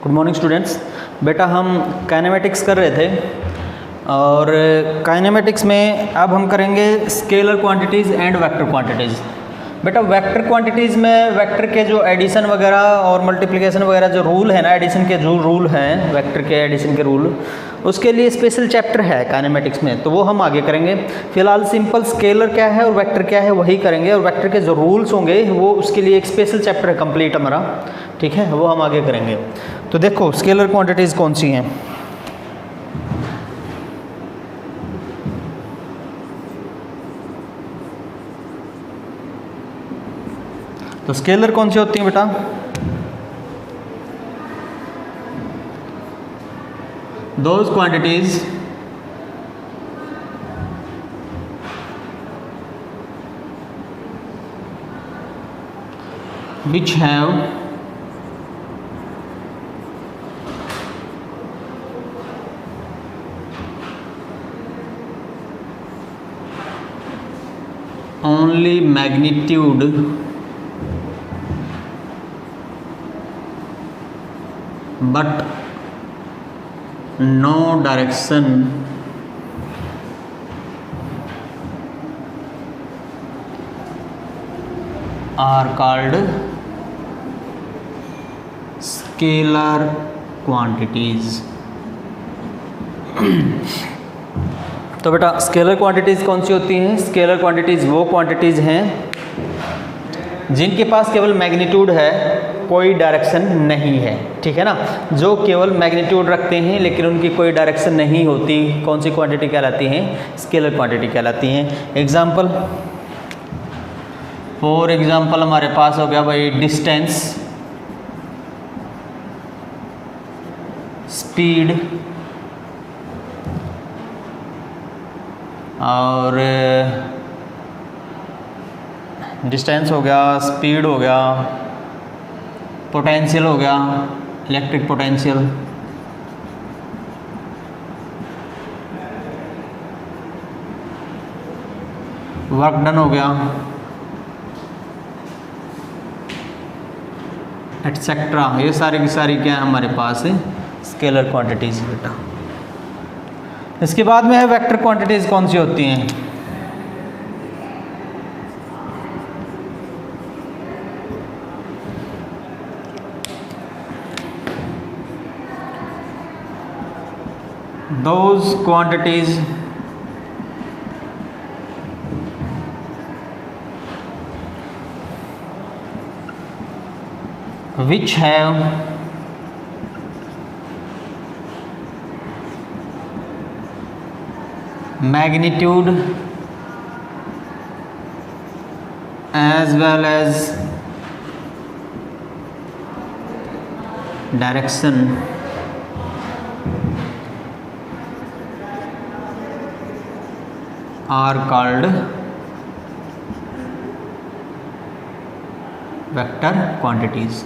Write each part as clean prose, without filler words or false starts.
Good morning students. बेटा हम kinematics कर रहे थे और काइनेमेटिक्स में अब हम करेंगे scalar quantities and vector quantities. बेटा वेक्टर क्वांटिटीज़ में वेक्टर के जो एडिशन वगैरह और मल्टीप्लिकेशन वगैरह जो रूल है ना, एडिशन के जो रूल हैं, वेक्टर के एडिशन के रूल, उसके लिए स्पेशल चैप्टर है काइनेमेटिक्स में, तो वो हम आगे करेंगे। फिलहाल सिंपल स्केलर क्या है और वेक्टर क्या है वही करेंगे, और वेक्टर के जो रूल्स होंगे वो उसके लिए एक स्पेशल चैप्टर है कंप्लीट हमारा, ठीक है, वो हम आगे करेंगे। तो देखो स्केलर क्वांटिटीज़ कौन सी हैं। तो स्केलर कौन सी होती हैं बेटा? Those quantities which have only magnitude but no direction are called scalar quantities। तो बेटा स्केलर क्वांटिटीज़ कौन सी होती हैं? स्केलर क्वांटिटीज़ वो क्वांटिटीज़ हैं जिनके पास केवल मैग्नीट्यूड है, कोई डायरेक्शन नहीं है, ठीक है ना। जो केवल मैग्नीट्यूड रखते हैं लेकिन उनकी कोई डायरेक्शन नहीं होती, कौन सी क्वांटिटी कहलाती हैं? स्केलर क्वांटिटी कहलाती हैं। एग्जाम्पल, फॉर एग्जाम्पल हमारे पास हो गया भाई डिस्टेंस, स्पीड और डिस्टेंस हो गया, स्पीड हो गया, पोटेंशियल हो गया, इलेक्ट्रिक पोटेंशियल, वर्क डन हो गया, एटसेट्रा। ये सारी की सारी क्या है हमारे पास स्केलर क्वांटिटीज बेटा। इसके बाद में है वेक्टर क्वांटिटीज कौन सी होती हैं? Those quantities which have magnitude as well as direction are called vector quantities।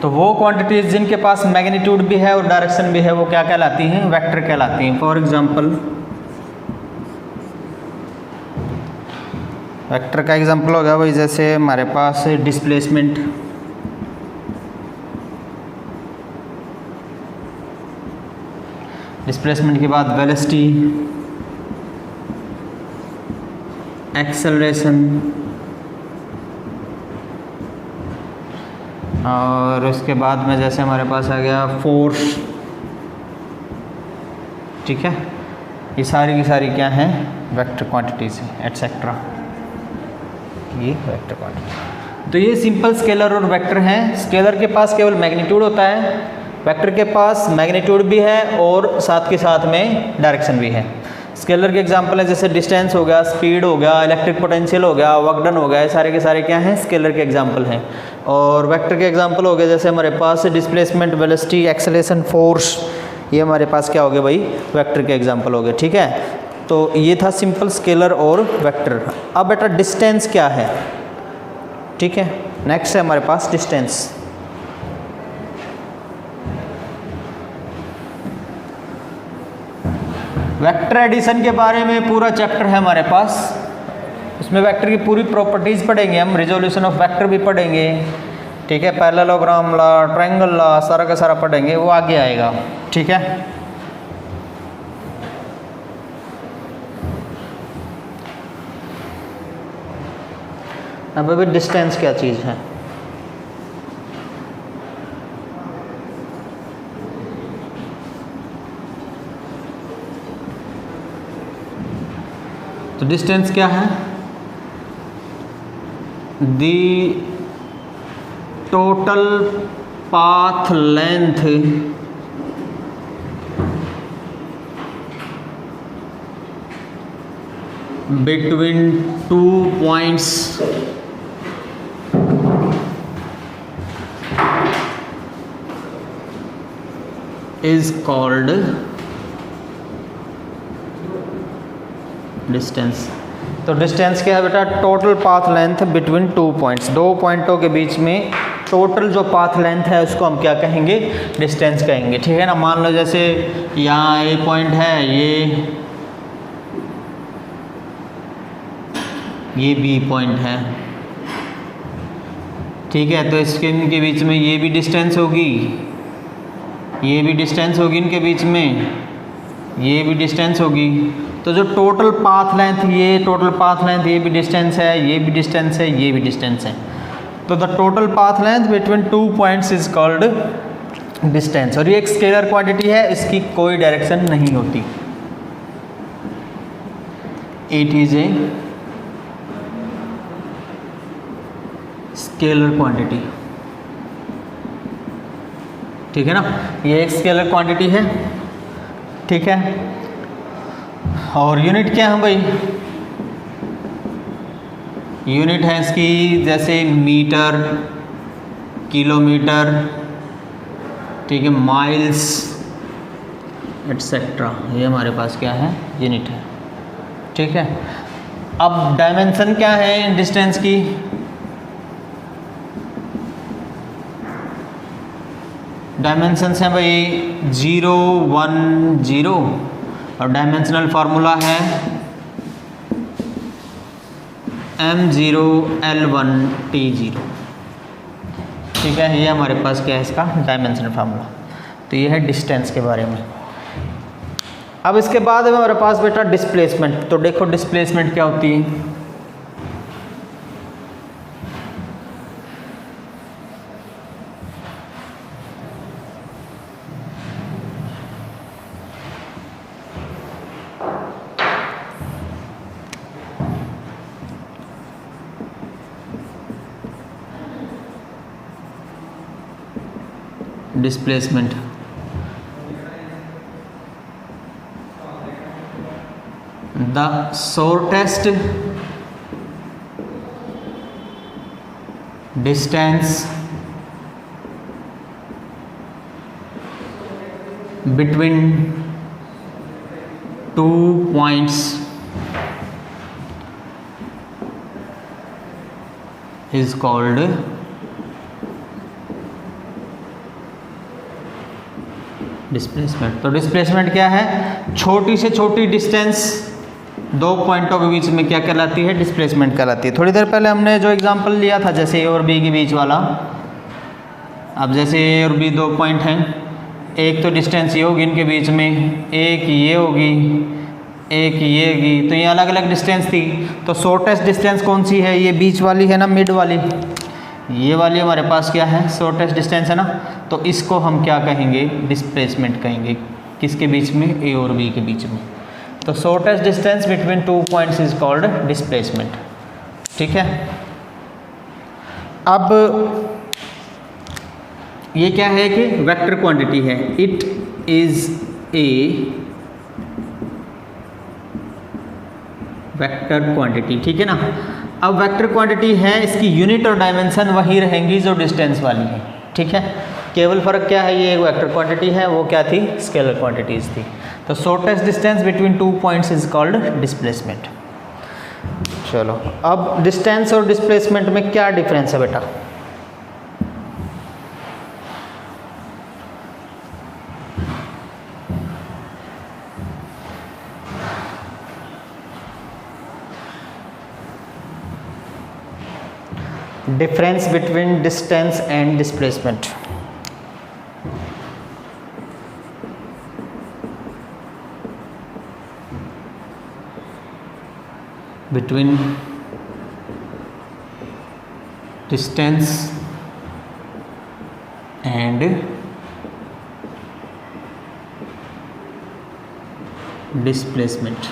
तो वो क्वांटिटीज जिनके पास मैग्नीट्यूड भी है और डायरेक्शन भी है वो क्या कहलाती हैं? वेक्टर कहलाती हैं। फॉर एग्जांपल, वेक्टर का एग्जांपल हो गया भाई जैसे हमारे पास डिस्प्लेसमेंट, डिस्प्लेसमेंट के बाद वेलोसिटी, एक्सेलरेशन और उसके बाद में जैसे हमारे पास आ गया फोर्स, ठीक है। ये सारी की सारी क्या हैं? वेक्टर क्वांटिटीज हैं, एटसेट्रा। ये वेक्टर क्वांटिटी। तो ये सिंपल स्केलर और वेक्टर हैं। स्केलर के पास केवल मैग्नीट्यूड होता है, वेक्टर के पास मैग्नीट्यूड भी है और साथ के साथ में डायरेक्शन भी है। स्केलर के एग्जांपल है जैसे डिस्टेंस हो गया, स्पीड हो गया, इलेक्ट्रिक पोटेंशियल हो गया, वर्क डन हो गया, ये सारे के सारे क्या हैं? स्केलर के एग्जांपल हैं। और वेक्टर के एग्जांपल हो गए जैसे हमारे पास डिस्प्लेसमेंट, वेलोसिटी, एक्सेलरेशन, फोर्स, ये हमारे पास क्या हो गए भाई? वेक्टर के एग्जांपल हो गए, ठीक है। तो ये था सिंपल स्केलर और वेक्टर। अब बेटा डिस्टेंस क्या है? ठीक है, नेक्स्ट है हमारे पास डिस्टेंस। वेक्टर एडिशन के बारे में पूरा चैप्टर है हमारे पास, इसमें वेक्टर की पूरी प्रॉपर्टीज पढ़ेंगे हम, रिजोल्यूशन ऑफ वेक्टर भी पढ़ेंगे, ठीक है, पैरेललोग्राम ला, ट्रायंगल ला, सारा का सारा पढ़ेंगे, वो आगे आएगा, ठीक है। अब अभी डिस्टेंस क्या चीज़ है। तो डिस्टेंस क्या है? दी total path length between 2 points is called distance। तो डिस्टेंस क्या है बेटा? Total path length between 2 points, 2 पॉइंटों के बीच में टोटल जो पाथ लेंथ है उसको हम क्या कहेंगे? डिस्टेंस कहेंगे, ठीक है ना। मान लो जैसे यहाँ ए पॉइंट है, ये बी पॉइंट है, ठीक है, तो इसके इनके बीच में ये भी डिस्टेंस होगी, ये भी डिस्टेंस होगी, इनके बीच में ये भी डिस्टेंस होगी। तो जो टोटल पाथ लेंथ, ये टोटल पाथ लेंथ, ये भी डिस्टेंस है, ये भी डिस्टेंस है, ये भी डिस्टेंस है। तो the total path length between 2 points is called distance. और ये एक स्केलर क्वांटिटी है, इसकी कोई डायरेक्शन नहीं होती। It is a scalar quantity, ठीक है ना, ये एक स्केलर क्वांटिटी है, ठीक है। और यूनिट क्या है भाई? यूनिट है इसकी जैसे मीटर, किलोमीटर, ठीक है, माइल्स एटसेट्रा, ये हमारे पास क्या है? यूनिट है, ठीक है। अब डायमेंशन क्या है डिस्टेंस की? डायमेंशंस हैं भाई 0, 1, 0 और डायमेंशनल फार्मूला है m0 L1 T0, ठीक है। ये हमारे पास क्या है इसका डायमेंशनल फार्मूला। तो ये है डिस्टेंस के बारे में। अब इसके बाद है हमारे पास बेटा डिस्प्लेसमेंट। तो देखो डिस्प्लेसमेंट क्या होती है। Displacement the shortest distance between 2 points is called displacement. तो डिस्प्लेसमेंट क्या है? छोटी से छोटी डिस्टेंस 2 पॉइंटों के बीच में क्या कहलाती है? डिस्प्लेसमेंट कहलाती है। थोड़ी देर पहले हमने जो एग्जांपल लिया था जैसे ए और बी के बीच वाला, अब जैसे ए और बी 2 पॉइंट हैं, एक तो डिस्टेंस ये होगी इनके बीच में, एक ये होगी, एक ये होगी, तो ये अलग अलग डिस्टेंस थी। तो शॉर्टेस्ट डिस्टेंस कौन सी है? ये बीच वाली है ना, मिड वाली, ये वाली हमारे पास क्या है? शॉर्टेस्ट डिस्टेंस है ना। तो इसको हम क्या कहेंगे? डिस्प्लेसमेंट कहेंगे। किसके बीच में? ए और बी के बीच में। तो shortest distance between 2 points is called displacement, ठीक है। अब ये क्या है कि वेक्टर क्वांटिटी है। It is a vector quantity, ठीक है ना। अब वेक्टर क्वांटिटी है, इसकी यूनिट और डायमेंशन वही रहेंगी जो डिस्टेंस वाली है, ठीक है। केवल फर्क क्या है? ये एक वेक्टर क्वांटिटी है, वो क्या थी? स्केलर क्वांटिटीज थी। तो shortest distance between 2 points is called displacement. चलो अब डिस्टेंस और डिस्प्लेसमेंट में क्या डिफरेंस है बेटा? Difference between distance and displacement. Between distance and displacement.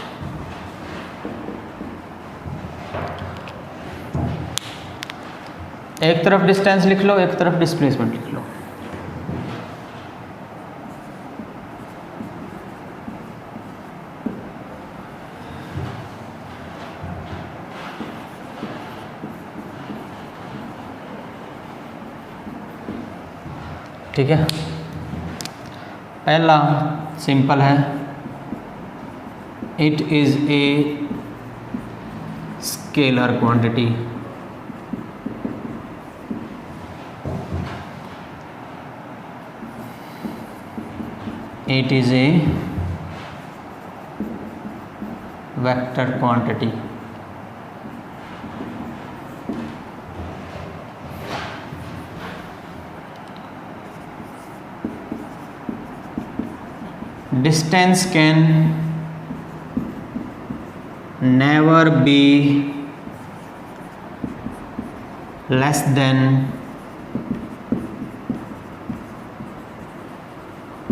एक तरफ डिस्टेंस लिख लो, एक तरफ डिस्प्लेसमेंट लिख लो। ठीक है, पहला सिंपल है, it is a scalar quantity. It is a vector quantity. Distance can never be less than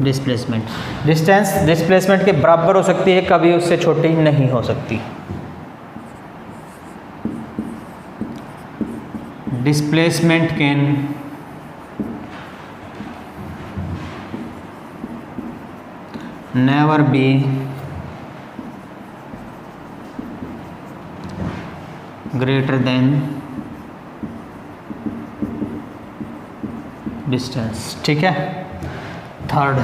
displacement. Distance displacement के बराबर हो सकती है, कभी उससे छोटी नहीं हो सकती। Displacement can never be greater than distance. ठीक है, third,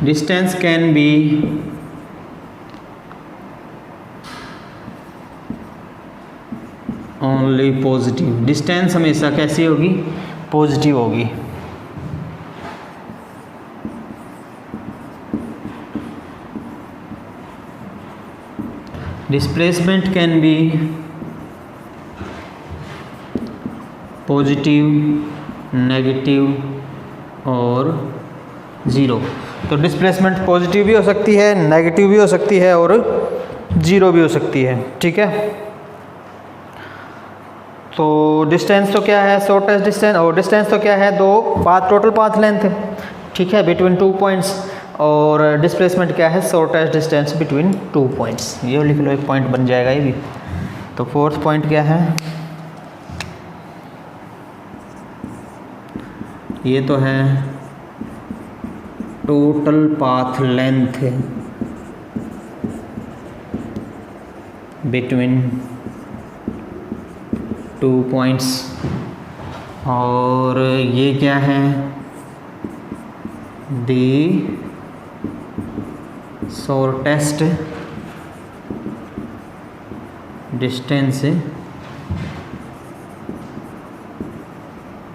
distance can be only positive. Distance हमेशा कैसी होगी? पॉजिटिव होगी। Displacement can be positive, negative और ज़ीरो। तो डिस्प्लेसमेंट पॉजिटिव भी हो सकती है, नेगेटिव भी हो सकती है और ज़ीरो भी हो सकती है। ठीक है, तो डिस्टेंस तो क्या है? Shortest distance. और डिस्टेंस तो क्या है? दो पाथ, टोटल पाथ लेंथ है। ठीक है, बिटवीन 2 पॉइंट्स। और डिस्प्लेसमेंट क्या है? Shortest distance between 2 points. ये लिख लो, एक पॉइंट बन जाएगा ये भी। तो फोर्थ पॉइंट क्या है? ये तो है total path length between 2 points. और ये क्या है? दी शॉर्टेस्ट डिस्टेंस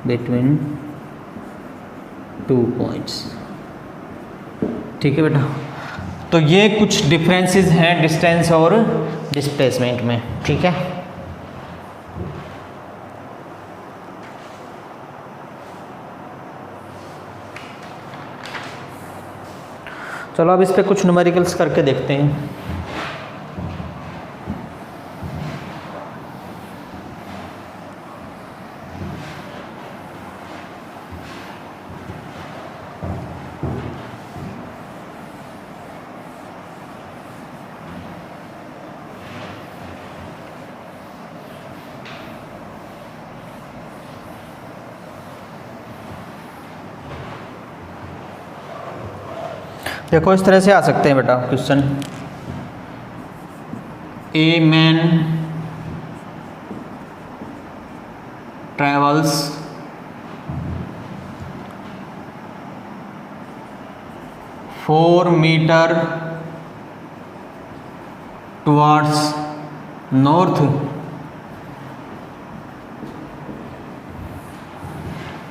बिटवीन 2 पॉइंट्स। ठीक है बेटा, तो ये कुछ डिफरेंसेस हैं डिस्टेंस और डिस्प्लेसमेंट में। ठीक है, चलो अब इस पे कुछ न्यूमेरिकल्स करके देखते हैं। देखो इस तरह से आ सकते हैं बेटा question. A man travels four metre towards north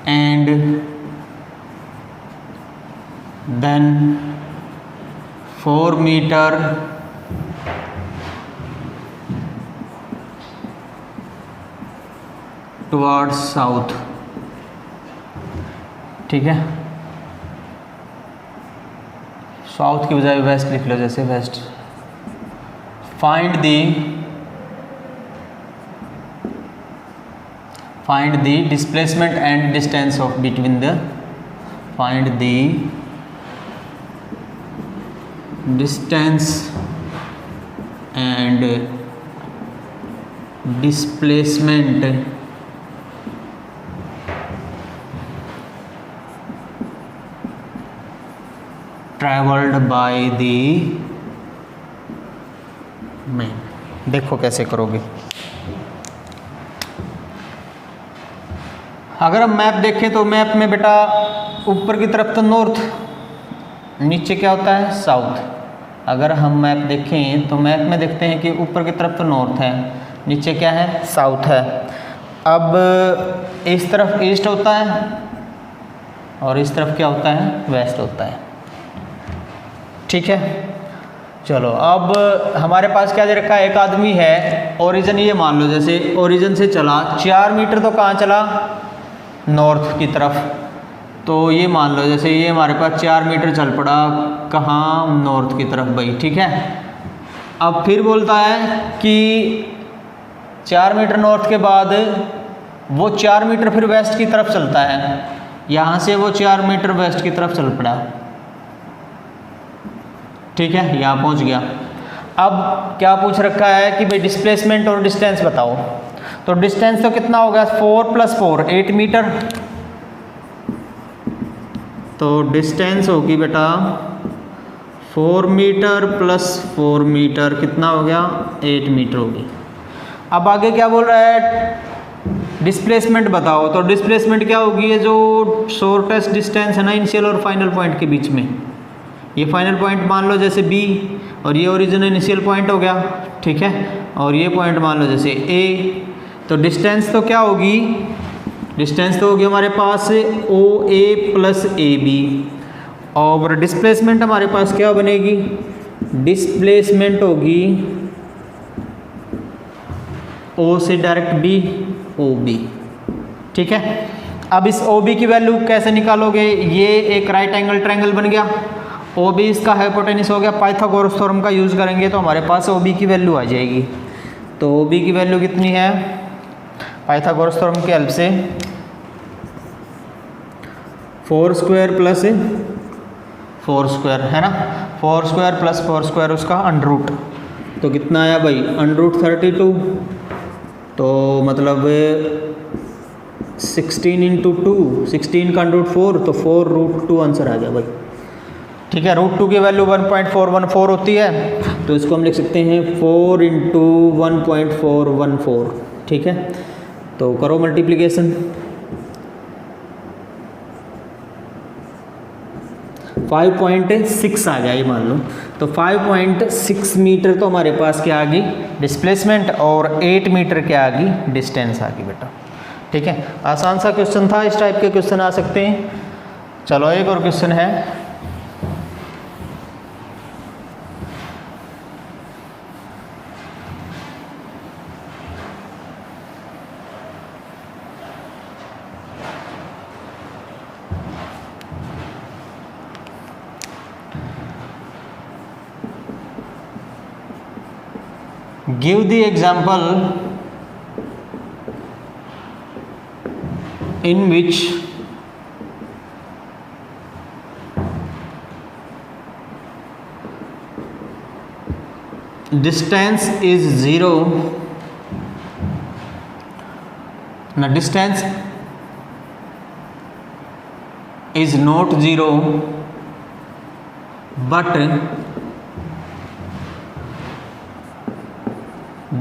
and then 4 meter towards south, ठीक है, साउथ की बजाय वेस्ट लिख लो, जैसे west. Find the displacement and distance of between the, find the distance and displacement travelled by the man. देखो कैसे करोगे। अगर हम मैप देखें तो मैप में बेटा ऊपर की तरफ तो नॉर्थ, नीचे क्या होता है साउथ। अगर हम मैप देखें तो मैप में देखते हैं कि ऊपर की तरफ तो नॉर्थ है, नीचे क्या है साउथ है। अब इस तरफ ईस्ट होता है और इस तरफ क्या होता है वेस्ट होता है, ठीक है। चलो अब हमारे पास क्या दे रखा है, एक आदमी है, ओरिजिन ये मान लो, जैसे ओरिजिन से चला 4 मीटर तो कहाँ चला नॉर्थ की तरफ, तो ये मान लो जैसे ये हमारे पास 4 मीटर चल पड़ा कहाँ नॉर्थ की तरफ भाई, ठीक है। अब फिर बोलता है कि 4 मीटर नॉर्थ के बाद वो 4 मीटर फिर वेस्ट की तरफ चलता है, यहाँ से वो 4 मीटर वेस्ट की तरफ चल पड़ा, ठीक है, यहाँ पहुँच गया। अब क्या पूछ रखा है कि भाई डिस्प्लेसमेंट और डिस्टेंस बताओ, तो डिस्टेंस तो कितना होगा 4 + 4 8 मीटर, तो डिस्टेंस होगी बेटा 4 मीटर + 4 मीटर कितना हो गया 8 मीटर होगी। अब आगे क्या बोल रहा है डिस्प्लेसमेंट बताओ, तो डिस्प्लेसमेंट क्या होगी, ये जो शॉर्टेस्ट डिस्टेंस है ना इनिशियल और फाइनल पॉइंट के बीच में, ये फाइनल पॉइंट मान लो जैसे B और ये ओरिजिन इनिशियल पॉइंट हो गया, ठीक है, और ये पॉइंट मान लो जैसे A, तो डिस्टेंस तो क्या होगी, डिस्टेंस तो होगी हमारे पास OA + AB, और डिस्प्लेसमेंट हमारे पास क्या बनेगी, डिस्प्लेसमेंट होगी O से डायरेक्ट B OB, ठीक है। अब इस OB की वैल्यू कैसे निकालोगे, ये एक राइट एंगल ट्रायंगल बन गया, OB इसका हाइपोटेनस हो गया, पाइथागोरस थ्योरम का यूज़ करेंगे तो हमारे पास OB की वैल्यू आ जाएगी। तो OB की वैल्यू कितनी है, पाइथागोरस थ्योरम की हेल्प से 4² + 4² है ना, 4² + 4² उसका √, तो कितना आया भाई √32, तो मतलब 16 × 2, 16 का √4, तो 4√2 आंसर आ गया भाई, ठीक है। √2 की वैल्यू 1.414 होती है, तो इसको हम लिख सकते हैं 4 × 1.414, ठीक है। तो करो मल्टीप्लिकेशन, 5.6 आ गया ये मान लो, तो 5.6 मीटर तो हमारे पास क्या आ गई डिस्प्लेसमेंट, और 8 मीटर क्या आ गई डिस्टेंस आ गई बेटा, ठीक है। आसान सा क्वेश्चन था, इस टाइप के क्वेश्चन आ सकते हैं। चलो एक और क्वेश्चन है, give the example in which distance is 0, the distance is not 0 but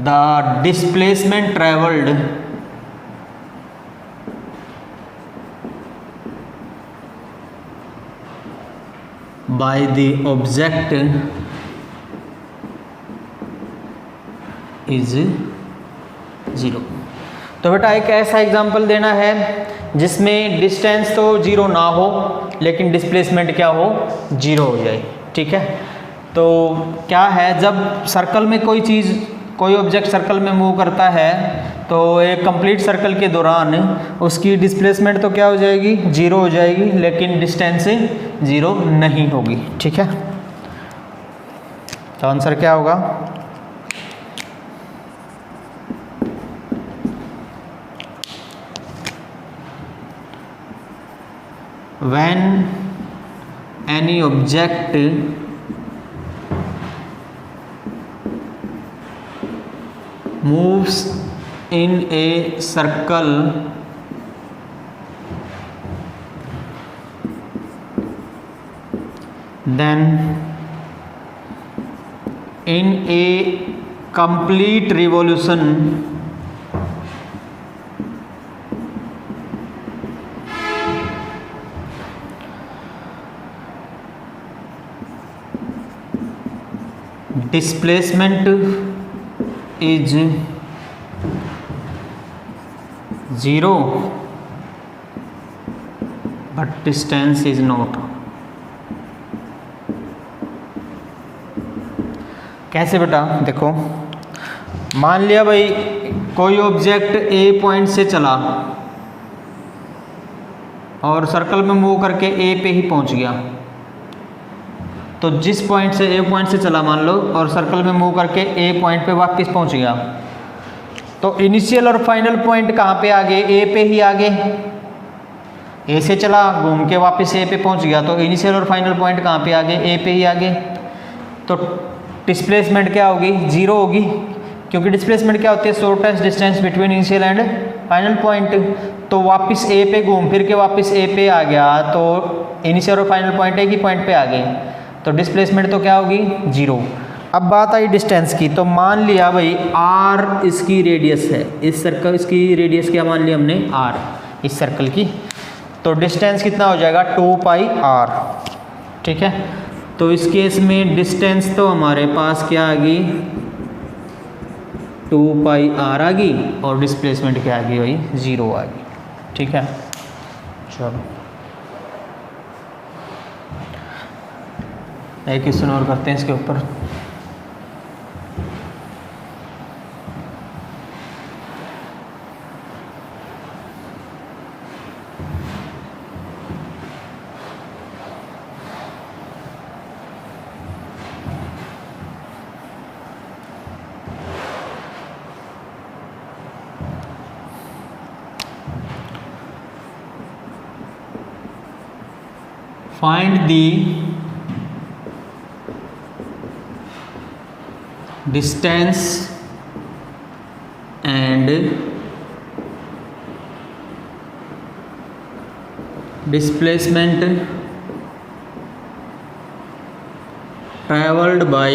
the displacement travelled by the object is 0। तो बेटा एक ऐसा एग्जाम्पल देना है जिसमें डिस्टेंस तो 0 ना हो लेकिन डिस्प्लेसमेंट क्या हो 0 हो जाए, ठीक है। तो क्या है, जब सर्कल में कोई चीज़ कोई ऑब्जेक्ट सर्कल में मूव करता है तो एक कंप्लीट सर्कल के दौरान उसकी डिस्प्लेसमेंट तो क्या हो जाएगी, 0 हो जाएगी, लेकिन डिस्टेंस 0 नहीं होगी। ठीक है, तो आंसर क्या होगा? When any object moves in a circle, then in a complete revolution displacement is 0 but distance is not। कैसे बेटा? देखो, मान लिया भाई कोई ऑब्जेक्ट ए पॉइंट से चला और सर्कल में मूव करके ए पे ही पहुंच गया। तो जिस पॉइंट से ए पॉइंट से चला मान लो और सर्कल में मूव करके ए पॉइंट पे वापस पहुंच गया, तो इनिशियल और फाइनल पॉइंट कहाँ पे आ गए? ए पे ही आ गए। ए से चला, घूम के वापस ए पे पहुंच गया, तो इनिशियल और फाइनल पॉइंट कहाँ पे आ गए? ए पे ही आ गए। तो डिस्प्लेसमेंट क्या होगी? 0 होगी, क्योंकि डिस्प्लेसमेंट क्या होती है? Shortest distance between initial and final point. तो वापस ए पे घूम फिर के वापस ए पे आ गया, तो इनिशियल और फाइनल पॉइंट एक ही पॉइंट पे आ गए, तो डिस्प्लेसमेंट तो क्या होगी? 0। अब बात आई डिस्टेंस की, तो मान लिया भाई r इसकी रेडियस है, इस सर्कल इसकी रेडियस क्या मान लिया हमने? r, इस सर्कल की। तो डिस्टेंस कितना हो जाएगा? 2πr। ठीक है, तो इस केस में डिस्टेंस तो हमारे पास क्या आ गई? 2πr आ गई, और डिस्प्लेसमेंट क्या आ गई भाई? 0 आ गई। ठीक है, चलो एक क्वेश्चन और करते हैं इसके ऊपर। Find the distance and displacement traveled by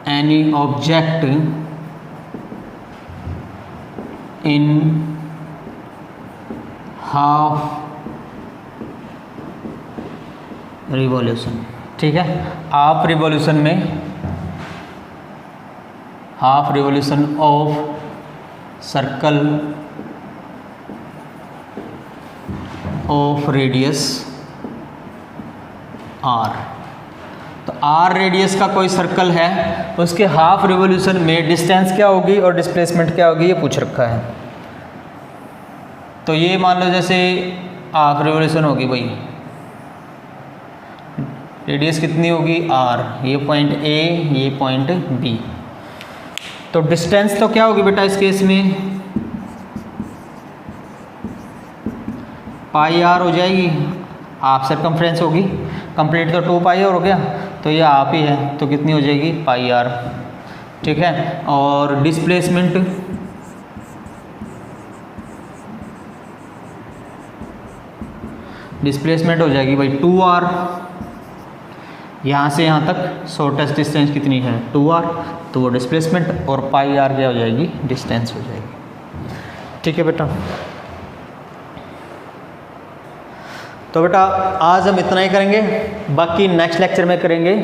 any object in half revolution. ठीक है, हाफ रिवॉल्यूशन में, half revolution of circle of radius r। तो r रेडियस का कोई सर्कल है, उसके हाफ रिवॉल्यूशन में डिस्टेंस क्या होगी और डिस्प्लेसमेंट क्या होगी, ये पूछ रखा है। तो ये मान लो जैसे हाफ रिवॉल्यूशन होगी भाई, रेडियस कितनी होगी? r, ये पॉइंट A, ये पॉइंट B। तो डिस्टेंस तो क्या होगी बेटा इस केस में? πr हो जाएगी, हाफ सर्कमफ्रेंस होगी, कंप्लीट तो 2πr हो गया, तो ये हाफ ही है, तो कितनी हो जाएगी? πr। ठीक है, और डिस्प्लेसमेंट हो जाएगी भाई 2r। यहाँ से यहाँ तक शॉर्टेस्ट डिस्टेंस कितनी है? 2r, तो वो डिस्प्लेसमेंट, और πr क्या हो जाएगी? डिस्टेंस हो जाएगी। ठीक है बेटा, तो बेटा आज हम इतना ही करेंगे, बाकी नेक्स्ट लेक्चर में करेंगे।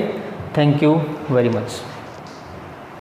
Thank you very much.